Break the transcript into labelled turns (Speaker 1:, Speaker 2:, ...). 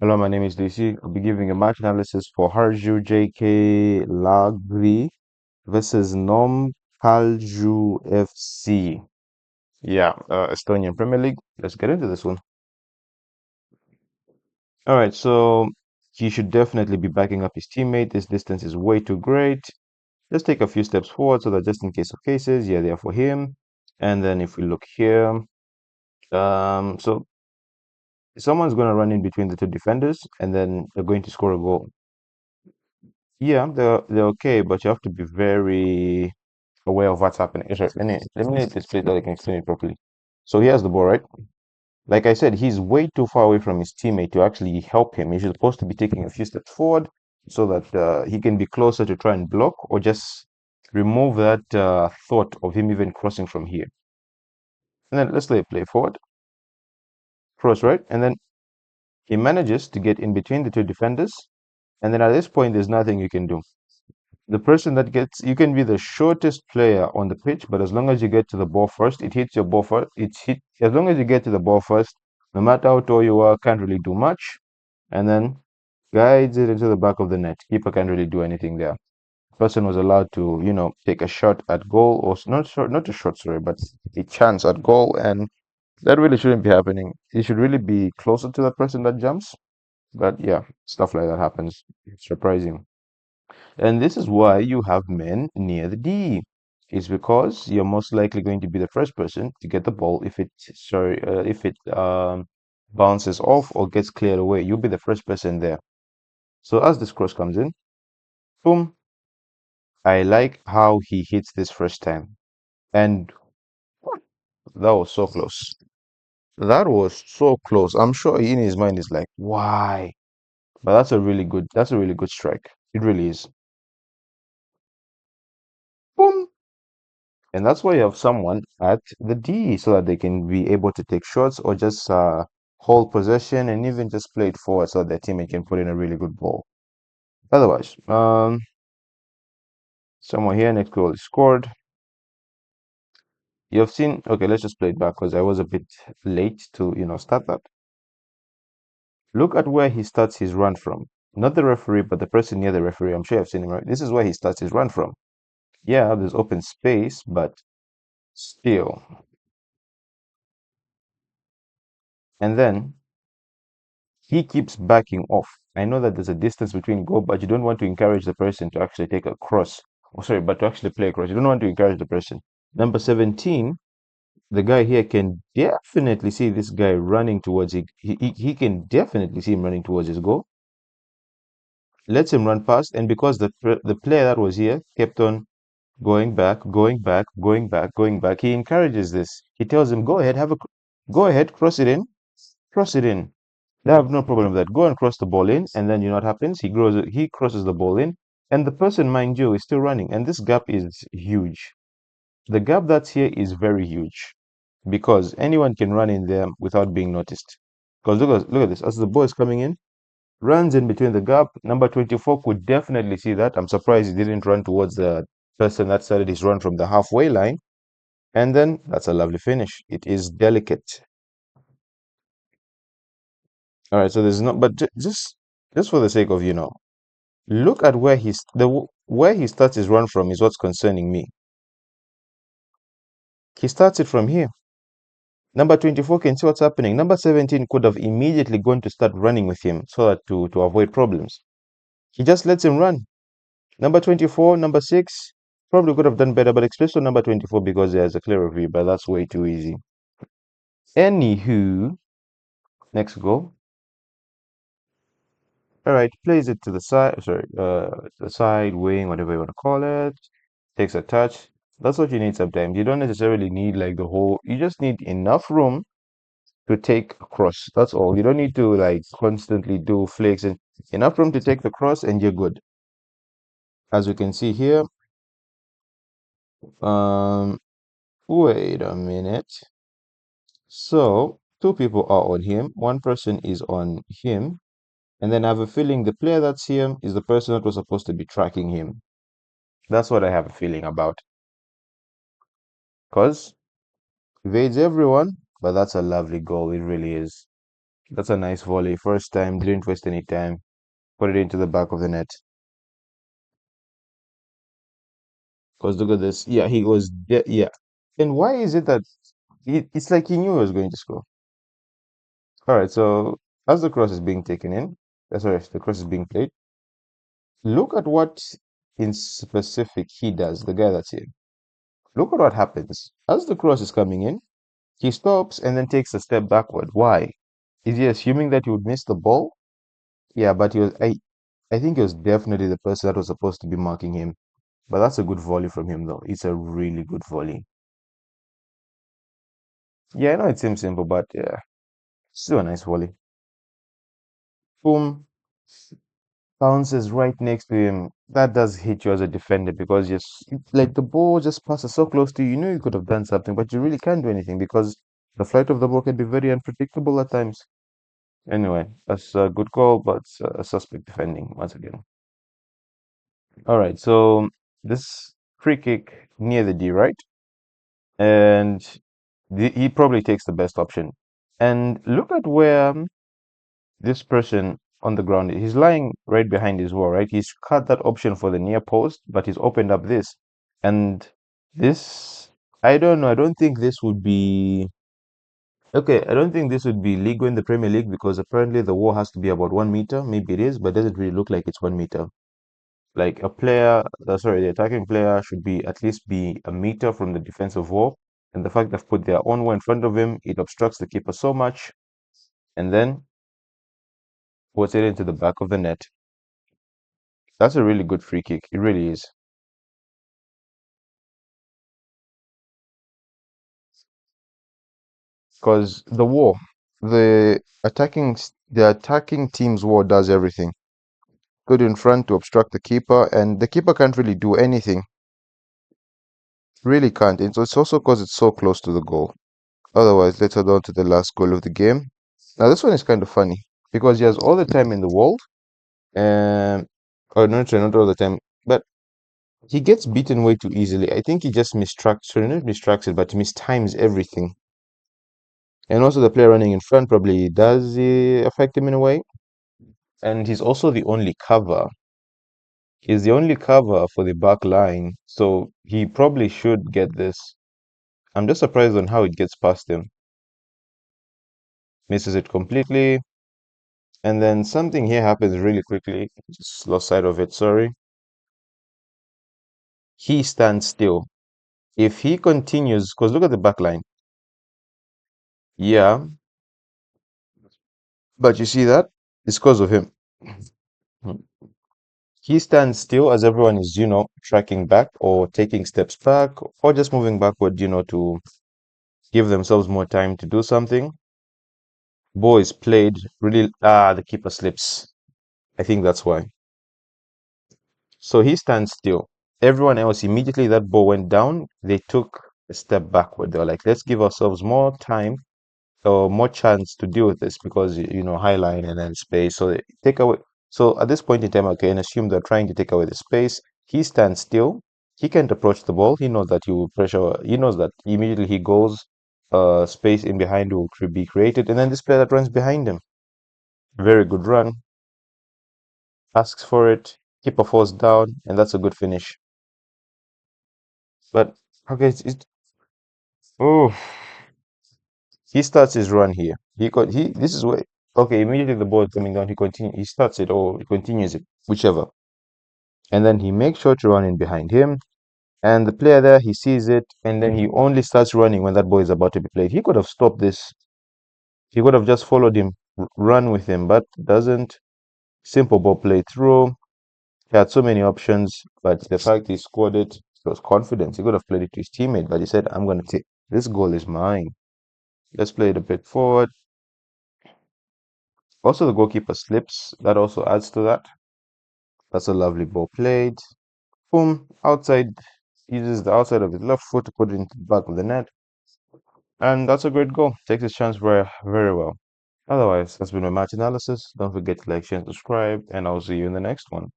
Speaker 1: Hello, my name is DC. I'll be giving a match analysis for Harju JK Lagri versus Nomme Kalju FC. Yeah, Estonian Premier League. Let's get into this one. All right, so he should definitely be backing up his teammate. This distance is way too great. Let's take a few steps forward so that just in case of cases, yeah, they are for him. And then if we look here, so someone's going to run in between the two defenders, and then they're going to score a goal. Yeah, they're okay, but you have to be very aware of what's happening. Sorry, let me display that I can explain it properly. So he has the ball, right? Like I said, he's way too far away from his teammate to actually help him. He's supposed to be taking a few steps forward so that he can be closer to try and block or just remove that thought of him even crossing from here. And then let's play forward, cross, right? And then he manages to get in between the two defenders. And then at this point, there's nothing you can do. The person that gets, you can be the shortest player on the pitch, but as long as you get to the ball first, it hits your ball first. It's hit as long as you get to the ball first, no matter how tall you are, can't really do much. And then guides it into the back of the net. Keeper can't really do anything there. Person was allowed to, take a shot at goal or not a shot, sorry, but a chance at goal, and that really shouldn't be happening. He should really be closer to the person that jumps. But yeah, stuff like that happens. It's surprising. And this is why you have men near the D. It's because you're most likely going to be the first person to get the ball if it bounces off or gets cleared away. You'll be the first person there. So as this cross comes in, boom, I like how he hits this first time. And that was so close. That was so close. I'm sure in his mind is like, why? But that's a really good strike. It really is. Boom. And that's why you have someone at the D so that they can be able to take shots or just hold possession and even just play it forward so that their teammate can put in a really good ball. Otherwise, someone here next goal is scored. You have seen, okay, let's just play it back because I was a bit late to, start that. Look at where he starts his run from. Not the referee, but the person near the referee. I'm sure I've seen him, right? This is where he starts his run from. Yeah, there's open space, but still. And then he keeps backing off. I know that there's a distance between goal, but you don't want to encourage the person to actually take a cross. Oh, sorry, but to actually play a cross. You don't want to encourage the person. Number 17, the guy here can definitely see this guy running towards it. He can definitely see him running towards his goal. Lets him run past, and because the player that was here kept on going back, going back, going back, going back, he encourages this. He tells him, "Go ahead, go ahead, cross it in, cross it in." They have no problem with that. Go and cross the ball in, and then you know what happens? He crosses the ball in, and the person, mind you, is still running. And this gap is huge. The gap that's here is very huge because anyone can run in there without being noticed. Because look at this. As the ball is coming in, runs in between the gap. Number 24 could definitely see that. I'm surprised he didn't run towards the person that started his run from the halfway line. And then that's a lovely finish. It is delicate. All right, so there's no, but just for the sake of look at where he starts his run from is what's concerning me. He starts it from here. Number 24 can see what's happening. Number 17 could have immediately gone to start running with him so that to avoid problems. He just lets him run. Number 24, number 6 probably could have done better, but especially number 24 because there's a clear review, but that's way too easy. Anywho, next goal. All right, plays it to the side, sorry, the side, wing, whatever you want to call it. Takes a touch. That's what you need sometimes. You don't necessarily need like the whole, you just need enough room to take a cross. That's all. You don't need to like constantly do flicks and enough room to take the cross and you're good. As you can see here, um, wait a minute. So two people are on him. One person is on him. And then I have a feeling the player that's here is the person that was supposed to be tracking him. That's what I have a feeling about. Because evades everyone, but that's a lovely goal. It really is. That's a nice volley. First time, didn't waste any time. Put it into the back of the net. Because look at this. Yeah, he was. Yeah, yeah. And why is it that it's like he knew he was going to score? All right. So as the cross is being taken in, sorry, the cross is being played. Look at what in specific he does. The guy that's here. Look at what happens as the cross is coming in. He stops and then takes a step backward. Why? Is he assuming that he would miss the ball? Yeah, but he was. I think he was definitely the person that was supposed to be marking him. But that's a good volley from him, though. It's a really good volley. Yeah, I know it seems simple, but yeah, still a nice volley. Boom, bounces right next to him. That does hit you as a defender because like the ball just passes so close to you. You know you could have done something, but you really can't do anything because the flight of the ball can be very unpredictable at times. Anyway, that's a good call, but a suspect defending once again. All right, so this free kick near the D, right? And he probably takes the best option. And look at where this person on the ground, he's lying right behind his wall, right? He's cut that option for the near post, but he's opened up this. And this, I don't know, I don't think this would be okay. I don't think this would be legal in the Premier League because apparently the wall has to be about 1 meter. Maybe it is, but it doesn't really look like it's 1 meter. Like a player, sorry, the attacking player should be at least be a meter from the defensive wall. And the fact they've put their own wall in front of him, it obstructs the keeper so much. And then puts it into the back of the net. That's a really good free kick. It really is. Because the attacking team's wall does everything. Good in front to obstruct the keeper, and the keeper can't really do anything. Really can't. It's also because it's so close to the goal. Otherwise, let's head on to the last goal of the game. Now, this one is kind of funny because he has all the time in the world, and or not, sorry, not all the time, but he gets beaten way too easily. I think he just mistructs, sorry, not mistructs it, but mistimes everything. And also, the player running in front probably does affect him in a way. And he's also the only cover. He's the only cover for the back line, so he probably should get this. I'm just surprised on how it gets past him. Misses it completely. And then something here happens really quickly. Just lost sight of it, sorry. He stands still. If he continues, because look at the back line. Yeah, but you see that? It's because of him. He stands still as everyone is, tracking back or taking steps back or just moving backward, to give themselves more time to do something. Ball is played really. The keeper slips. I think that's why. So he stands still. Everyone else, immediately that ball went down, they took a step backward. They were like, let's give ourselves more time or more chance to deal with this because, high line and then space. So they take away. So at this point in time, okay, and assume they're trying to take away the space. He stands still. He can't approach the ball. He knows that he will pressure. He knows that immediately he goes, space in behind will be created. And then this player that runs behind him. Very good run. Asks for it. Keeper falls down. And that's a good finish. But okay, oh, he starts his run here. This is where okay, immediately the ball is coming down, he starts it or he continues it, whichever. And then he makes sure to run in behind him. And the player there, he sees it, and then he only starts running when that ball is about to be played. He could have stopped this. He could have just followed him, run with him, but doesn't. Simple ball play through. He had so many options, but the fact he scored it, he was confident. He could have played it to his teammate, but he said, I'm going to take this goal is mine. Let's play it a bit forward. Also, the goalkeeper slips. That also adds to that. That's a lovely ball played. Boom, outside. Uses the outside of his left foot to put it into the back of the net. And that's a great goal. Takes his chance very, very well. Otherwise, that's been my match analysis. Don't forget to like, share, and subscribe, and I'll see you in the next one.